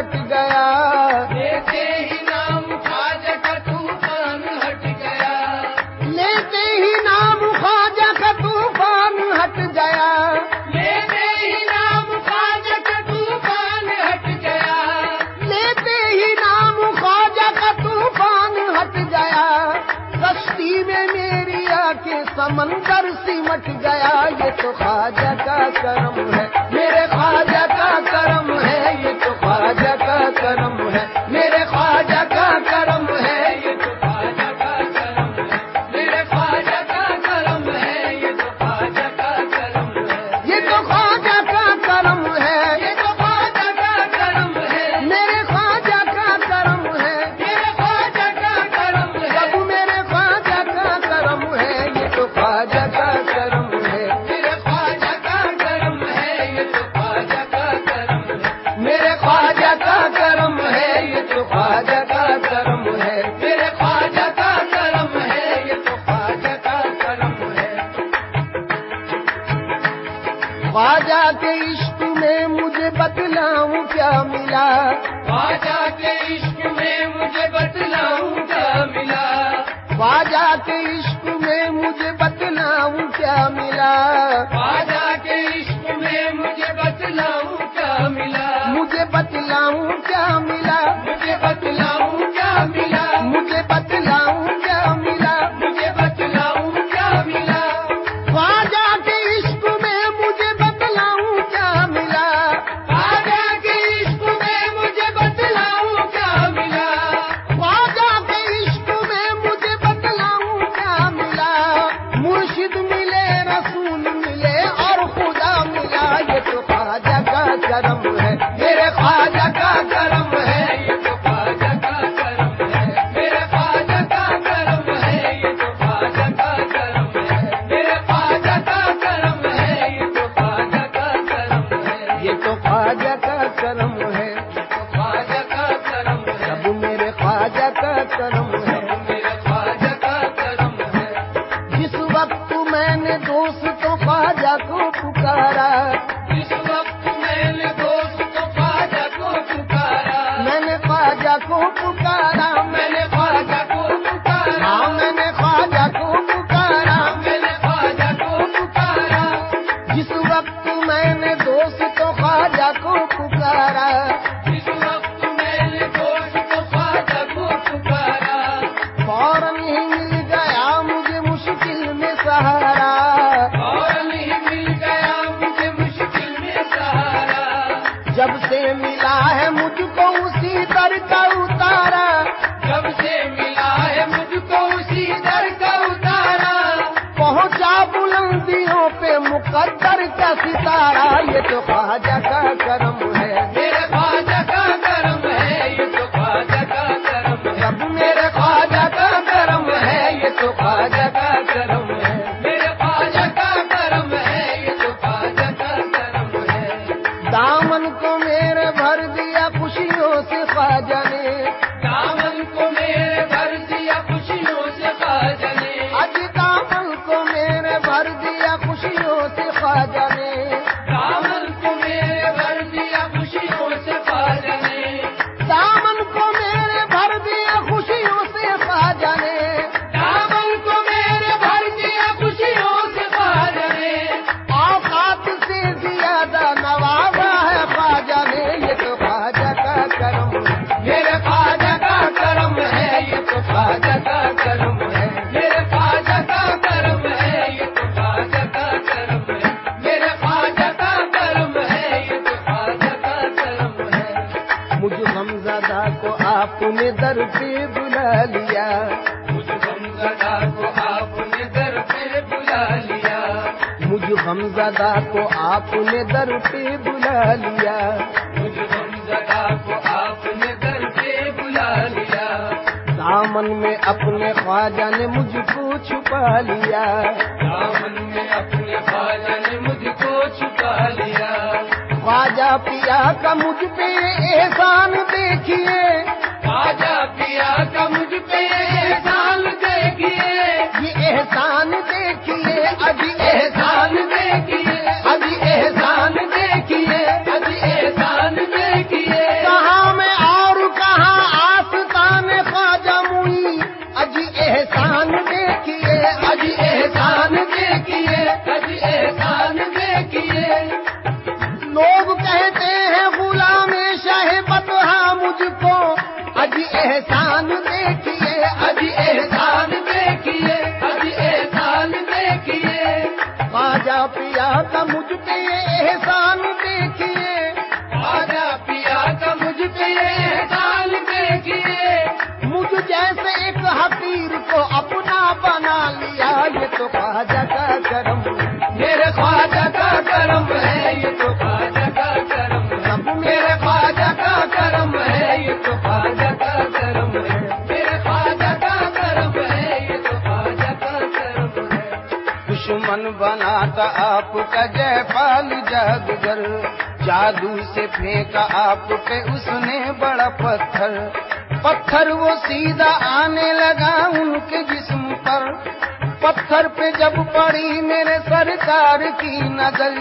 ہٹ گیا، لیتے ہی نام خواجہ کا طوفان ہٹ گیا، لیتے ہی نام خواجہ کا طوفان ہٹ گیا، لیتے ہی نام خواجہ کا طوفان ہٹ گیا، لیتے ہی نام خواجہ کا طوفان ہٹ گیا، کشتی میں میری آنکھیں سمندر سمٹ گیا، یہ تو خواجہ کا کرم ہے، میرے خواجہ کا کرم ہے، یہ تو خواجہ کا کرم ہے، میرے خواجہ کا کرم ہے، یہ تو خواجہ کا کرم ہے، میرے خواجہ کا کرم ہے، یہ تو خواجہ کا کرم ہے، یہ تو خواجہ کا کرم ہے، یہ تو خواجہ کا کرم ہے، میرے خواجہ کا کرم ہے، میرے خواجہ کا کرم ہے، سب میرے خواجہ کا کرم ہے، یہ تو خواجہ کا کرم ہے، میرے خواجہ کا کرم ہے، یہ تو خواجہ کا کرم ہے، میرے خواجہ کا کرم ہے، یہ تو خواجہ کا کرم ہے، میرے خواجہ کا کرم ہے، یہ تو خواجہ کا کرم ہے، خواجہ کے عشق میں مجھے بتلاؤں کیا ملا، خواجہ کے عشق میں مجھے بتلاؤں کیا ملا، خواجہ کے عشق میں مجھے بتلاؤں کیا ملا، خواجہ کے عشق میں مجھے بتلاؤں کیا ملا، مجھے بتلاؤں کیا ملا، مجھے بتلاؤں کیا ملا، مجھے بتلاؤں کیا ملا، مجھے بتلاؤں کیا ملا، خواجہ کے عشق میں مجھے بتلاؤں کیا ملا، خواجہ کے عشق میں مجھے بتلاؤں کیا ملا، خواجہ کے عشق میں مجھے بتلاؤں کیا ملا، مرشد ملے رسول ملے اور خدا ملا، یہ تو خواجہ کا کرم ہے، میرے خواجہ کا کرم ہے، یہ تو خواجہ کا کرم ہے، میرے خواجہ کا کرم ہے، یہ تو خواجہ کا کرم ہے، میرے خواجہ کا کرم ہے، یہ تو خواجہ کا کرم ہے، یہ تو خواجہ کا کرم ہے، تو خواجہ کا کرم ہے، سب میرے خواجہ کا کرم ہے، میرے خواجہ کا کرم ہے، جس وقت میں نے دوستوں خواجہ کو پکارا، اس وقت میں نے دوست کو خواجہ کو پکارا، میں نے خواجہ کو پکارا، میں نے خواجہ کو پکارا، ہاں میں نے خواجہ کو پکارا، میں نے خواجہ کو پکارا، جس وقت میں نے دوستوں خواجہ کو پکارا، اس وقت میں نے دوست کو خواجہ کو پکارا، فوراً ہی مل گیا مجھے مشکل میں سہارا، اور نہیں مل گیا مجھے مشکل میں سہارا، جب سے ملا ہے مجھ کو اسی در کا اتارا، جب سے ملا ہے مجھ کو اسی در کا اتارا، پہنچا بلندیوں پہ مقدر کا ستارہ، یہ تو خواجہ کا کرم ہے، میرے خواجہ کا کرم ہے، یہ تو خواجہ کا کرم ہے، سب میرے خواجہ کا کرم ہے، یہ تو خواجہ کا کرم ہے، میرے خواجہ کا کرم ہے، یہ تو خواجہ کا کرم ہے، دامن کو میرے بھر دیا خوشیوں سے خواجہ نے، دامن کو میرے بھر دیا خوشیوں سے خواجہ نے، اج دامن کو میرے بھر دیا خوشیوں سے خواجہ نے، دامن کو میرے بھر دیا خوشیوں سے خواجہ نے، دامن کو میرے بھر دیا خوشیوں سے خواجہ نے، دامن کو میرے بھر دیا خوشیوں سے خواجہ نے، اوقات سے زیادہ نوازا ہے خواجہ نے، یہ تو خواجہ کا کرم ہے، میرے خواجہ کا کرم ہے، یہ تو خواجہ کا کرم ہے، میرے خواجہ کا کرم ہے، یہ تو خواجہ کا کرم ہے، میرے خواجہ کا کرم ہے، یہ تو خواجہ کا کرم ہے، مجھ غمزدہ کو آپ نے در پہ بلا لیا، مجھ غمزدہ کو آپ نے در پہ بلا لیا، مجھ غمزدہ کو آپ نے در پہ بلا لیا، مجھ غمزدہ کو آپ نے در پہ بلا لیا، دامن میں اپنے خواجہ نے مجھ کو چھپا لیا، دامن میں اپنے خواجہ نے مجھ کو چھپا لیا، خواجہ پیا کا مجھ پہ احسان دیکھیے، خواجہ پیا کا مجھ پہ احسان دیکھیے، یہ احسان دیکھیے، ابھی احسان دیکھیے، ابھی احسان دیکھیے، ابھی احسان دیکھیے، کہاں مجھ کو اج احسان دیکھیے، اج احسان دیکھیے، اج احسان دیکھیے، خواجہ پیا کا مجھ پہ یہ احسان دیکھیے، خواجہ پیا کا مجھ پہ یہ احسان دیکھیے، مجھ جیسے ایک حقیر کو اپنا بنا لیا، یہ تو خواجہ کا کرم ہے، میرے خواجہ کا کرم ہے، یہ تو خواجہ کا کرم ہے، میرے خواجہ کا کرم ہے، یہ تو خواجہ کا کرم ہے، میرے خواجہ کا کرم ہے، یہ تو خواجہ کا کرم ہے۔ دشمن بناتا آپ کا جے پال جادوگر، جادو سے پھینکا آپ پہ اس نے بڑا پتھر، پتھر وہ سیدھا آنے لگا ان کے جسم پر، پتھر پہ جب پڑی میرے سرکار کی نظر،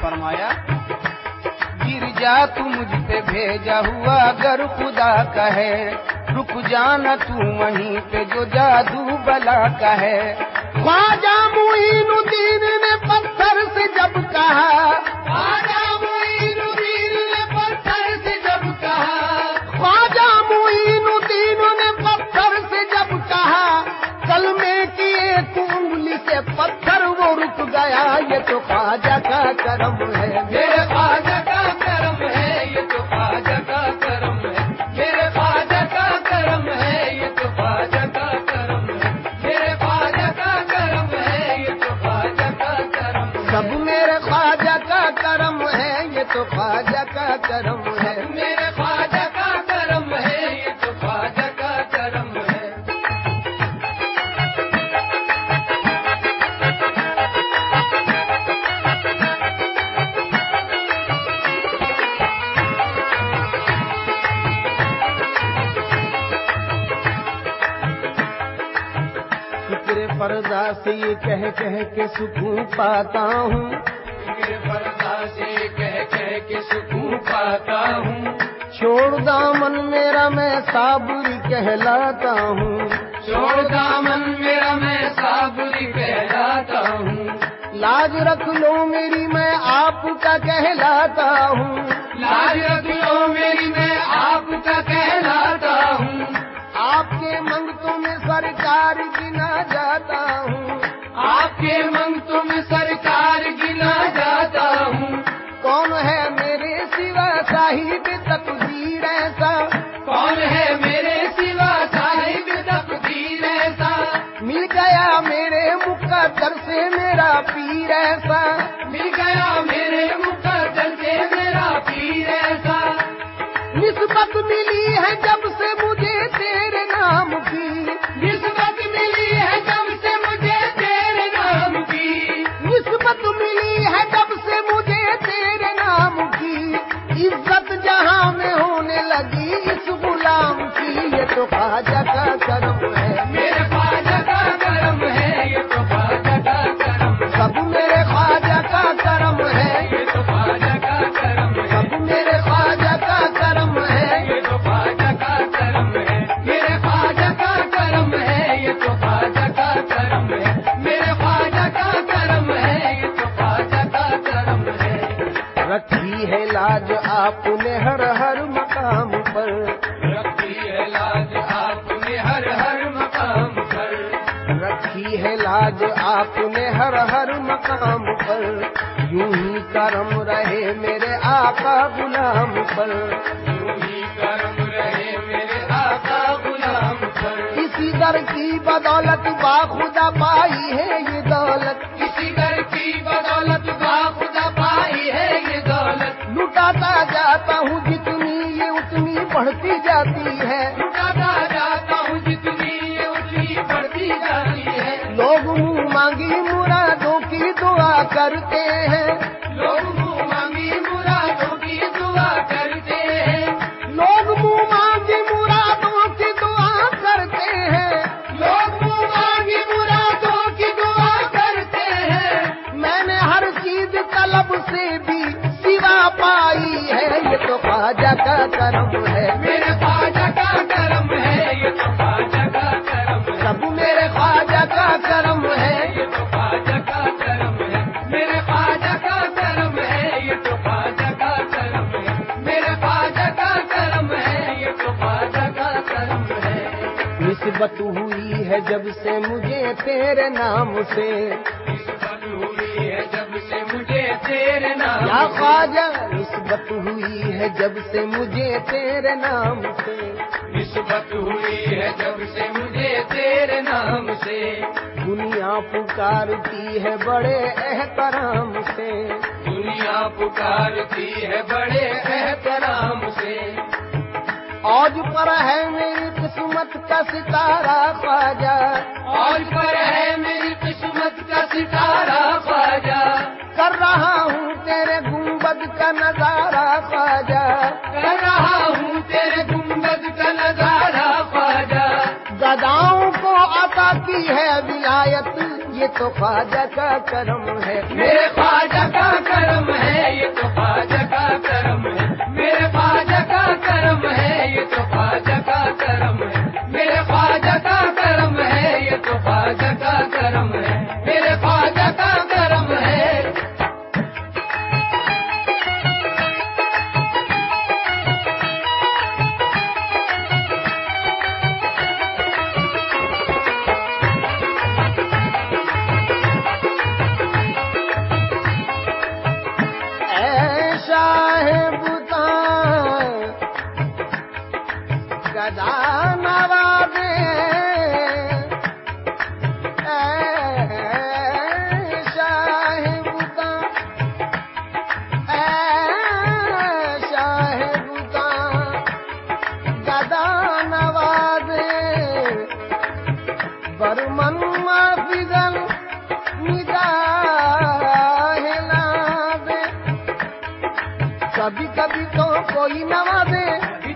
فرمایا گر جا تو مجھ پہ بھیجا ہوا اگر خدا کا ہے، رک جانا تو وہیں پہ جو جادو بلا کا ہے۔ خواجہ معین الدین نے پتھر سے جب کہا، خواجہ معین الدین نے پتھر سے جب کہا، خواجہ معین الدین نے پتھر سے جب کہا، کلمے کی ایک انگلی سے پتھر وہ رک گیا، یہ تو خواجہ کا کرم ہے، میرے خواجہ کا کرم ہے، یہ تو خواجہ کا کرم ہے، میرے خواجہ کا کرم ہے، یہ تو خواجہ کا کرم ہے، میرے خواجہ کا کرم ہے، یہ تو خواجہ کا کرم ہے، سب میرے خواجہ کا کرم ہے، یہ تو خواجہ کا کرم ہے۔ میرے خواجہ کا کرم ہے، یہ تو خواجہ کا کرم ہے۔ فکر پردہ سے یہ کہہ کے سکون پاتا ہوں، میرے پردہ سے کہہ کے سکون پاتا ہوں، چھوڑ دامن میرا میں صابری کہلاتا ہوں، چھوڑ دامن میرا میں صابری کہلاتا ہوں، لاج رکھ لو میری میں آپ کا کہلاتا ہوں، لاج رکھ لو میری میں آپ کا کہلاتا ہوں، آپ کے منگتوں میں سرکار گنا جاتا ہوں، آپ کے منگتوں میں سرکار گنا جاتا ہوں، کون ہے میرے سوا صاحب تقدیر ایسا، کون ہے میرے سوا صاحب تقدیر ایسا، مل گیا میرے مقدر سے میرا پیر ایسا، مل گیا میرے مقدر سے میرا پیر ایسا، نسبت ملی ہے جب سے مجھے تیرے نام کی، نسبت ملی ہے جب سے مجھے تیرے نام کی، نسبت ملی ہے جب سے مجھے تیرے نام کی، عزت جہاں میں ہونے لگی اس غلام کی، یہ تو خواجہ کا کرم ہے، میرے خواجہ کا کرم ہے، یہ تو خواجہ کا کرم ہے، سب میرے خواجہ کا کرم ہے، یہ تو خواجہ کا کرم ہے، سب میرے خواجہ کا کرم ہے، یہ تو خواجہ کا کرم ہے، میرے خواجہ کا کرم ہے، یہ تو خواجہ کا کرم ہے، میرے خواجہ کا کرم ہے، یہ تو خواجہ کا کرم ہے۔ رکھی ہے لاج آپ نے ہر مقام پر، رکھی ہے لاج آپ نے ہر مقام پر، رکھی ہے لاج آپ نے ہر مقام پر، یوں ہی کرم رہے میرے آقا غلام پر، یوں ہی کرم رہے میرے آقا غلام پر، اسی در کی بدولت باخدا پائی ہے یہ دولت، کسی در کی بدولت باخدا پائی ہے یہ دولت، لٹاتا جاتا ہوں جتنی یہ اتنی بڑھتی جاتی ہے، لٹاتا جاتا ہوں جتنی یہ اتنی بڑھتی جاتی ہے، لوگ منہ مانگی مرادوں کی دعا کرتے ہیں، لوگ منہ مانگی مرادوں کی دعا کرتے ہیں، لوگ منہ مانگی مرادوں کی دعا کرتے ہیں، لوگ منہ مانگی مرادوں کی دعا کرتے ہیں، میں نے ہر چیز طلب سے بھی سوا پائی ہے، یہ تو خواجہ کا کرم ہے، میرے خواجہ کا کرم ہے، یہ تو خواجہ کا کرم ہے، سب میرے خواجہ کا کرم ہے، یہ تو خواجہ کا کرم ہے، میرے خواجہ کا نسبت ہوئی ہے جب سے مجھے تیرے نام سے، نسبت ہوئی ہے جب سے مجھے تیرے نام یا خواجہ نسبت ہوئی ہے جب سے مجھے تیرے نام سے، نسبت ہوئی ہے جب سے مجھے تیرے نام سے، دنیا پکارتی ہے بڑے احترام سے، دنیا پکارتی ہے بڑے احترام سے، اوج پر ہے میری قسمت کا ستارہ خواجہ، اور پر ہے میری قسمت کا ستارہ خواجہ، کر رہا ہوں تیرے گنبد کا نظارہ خواجہ، کر رہا ہوں تیرے گنبد کا نظارہ خواجہ، گداؤں کو عطا کی ہے ولایت، یہ تو خواجہ کا کرم ہے، میرے خواجہ کا کرم ہے، یہ تو خواجہ کا کرم ہے، میرے خواجہ کا کرم ہے، یہ تو خواجہ کا کرم ہے، میرے خواجہ کا کرم ہے، یہ تو خواجہ کا کرم ہے، میرے خواجہ کا کرم ہے۔ گدا نوازے شاہ بتا، شاہ بتا گدا نوازے، برمن فضل نگاہ نازے، کبھی کبھی تو کوئی نوازے،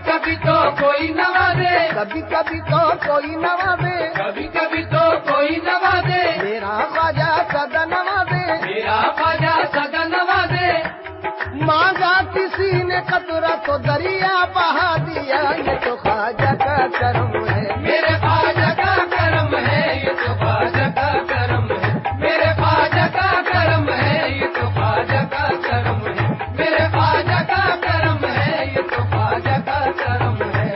کبھی تو کوئی نوازے، کبھی کبھی تو کوئی نوازے، کبھی کبھی تو کوئی نوازے، میرا خواجہ سدا نوازے، میرا خواجہ سدا نوازے، مانگا کسی نے قطرہ تو دریا بہا دیا، یہ تو خواجہ کا کرم ہے، میرے خواجہ کا کرم ہے، یہ تو خواجہ کا کرم ہے، میرے خواجہ کا کرم ہے، یہ تو خواجہ کا کرم ہے، میرے خواجہ کا کرم ہے، یہ تو خواجہ کا کرم ہے۔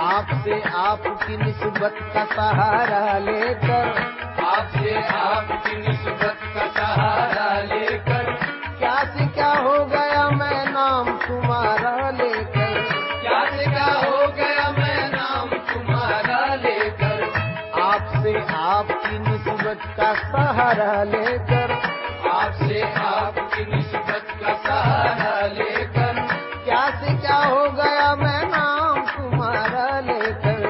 آپ سے آپ کی نسبت کا سہارا لے کر، آپ سے آپ کی نسبت کا سہارا لے کر، کیا سے کیا ہو گیا میں نام تمہارا لے کر، کیا سے کیا ہو گیا میں نام تمہارا لے کر، آپ سے آپ کی نسبت کا سہارا لے کر، آپ سے آپ کی نسبت کا سہارا لے کر، کیا سے کیا ہو گیا میں نام تمہارا لے کر،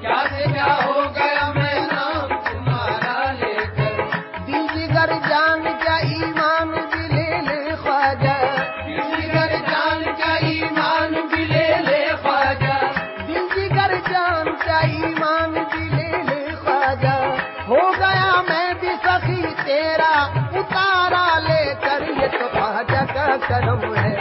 کیا سے کیا ہو گیا میں نام تمہارا لے کر، دل جگر جان کیا ایمان بھی لے لے خواجہ، دل جگر جان کا ایمان بھی لے لے خواجہ، دل جگر جان کیا ایمان بھی لے لے خواجہ، ہو گیا میں بھی سخی تیرا اتارا لے کر، یہ تو خواجہ کا کرم ہے،